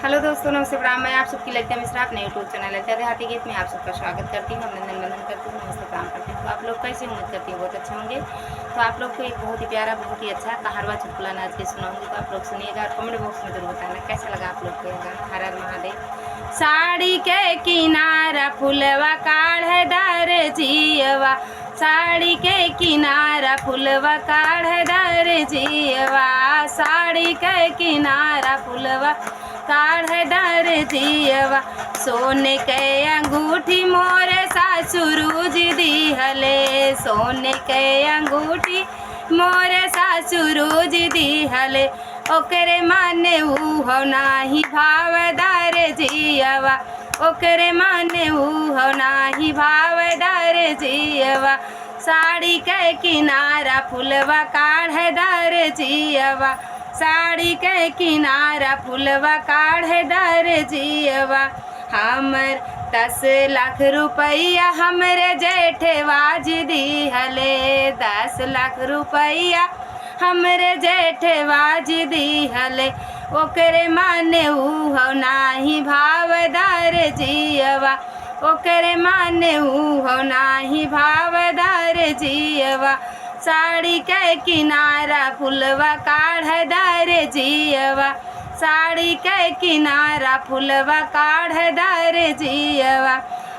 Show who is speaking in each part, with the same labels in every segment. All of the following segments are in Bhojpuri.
Speaker 1: हेलो दोस्तों, नमस्ते प्रणाम। मैं आप सबकी ललिता मिश्रा अपने यूट्यूब चैनल ललिता देहाती गीत में आप सबका स्वागत करती हूँ, अभिनंदन वंदन करती हूँ, नमस्ते प्रणाम करती हूँ। तो आप लोग कैसे उम्मीद करती हूँ बहुत अच्छे होंगे। तो आप लोग को एक बहुत ही प्यारा, बहुत ही अच्छा कहारवा चुटकुला नाच के सुनाऊंगी, तो आप लोग सुनिएगा और कमेंट बॉक्स में जरूर बताना कैसा लगा आप लोग को यह गाना। हर हर महादेव। साड़ी के किनारा फुलवा काढ़ दर जियवा, साड़ी के किनारा फुलवा काढ़ दर जियवा, साड़ी के किनारा फुलवा काढ़ दर जियवा, सोने के अंगूठी मोरे सासुरूज दिहले, सोने के अंगूठी मोरे सासुरूज दिहले, ओकरे माने उहो नाही भावदार जियवा, ओकरे माने उहो नाही भावदार जियवा, साड़ी के किनारा फुलवा काढ़ दर जियवा, साड़ी के किनारा फुलवा काढ़ दर जियवा, हमर 10 लाख रुपया हमरे जेठवाज दिहले, 10 लाख रुपया हमरे जेठवाज दिहले, ओकरे माने उहो नाही भावदार जियवा, ओकरे माने उहो नाही भावदार जियवा, साड़ी के किनारा फुलवा काढ़ दर जियवा, साड़ी के किनारा फुलवा काढ़ दर जियवा,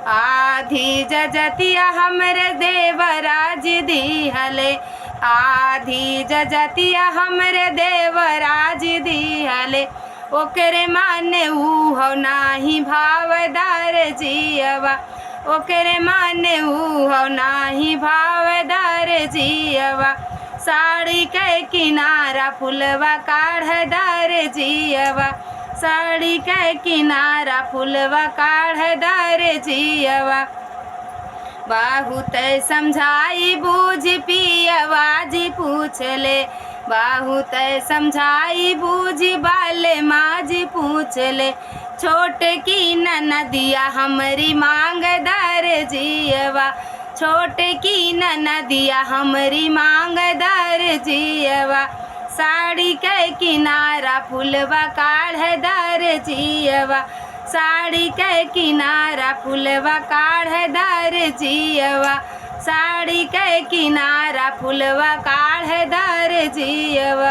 Speaker 1: आधी जजतिया हमरे देवराज दिहले, आधी जजतिया हमरे देवराज दिहले, ओकरे माने उहो नाही भावदार जियवा, ओकरे माने उहो नाही भावदार जियवा, साड़ी के किनारा फुलवा काढ़ दर जियवा, साड़ी के किनारा फुलवा काढ़ दर जियवा, बहुत समझाई बूझ पियवाजी पूछले, बहुत समझाई बूझ बाले माजी पूछले, छोट की ननदिया हमारी मांग दर जियवा, छोट की ननदिया हमारी मांग दर जियवा, साड़ी के किनारा फुलवा काढ़ दर जियवा, साड़ी के किनारा फुलवा काढ़ दर जियवा, साड़ी के किनारा फुलवा काढ़ दर जियवा।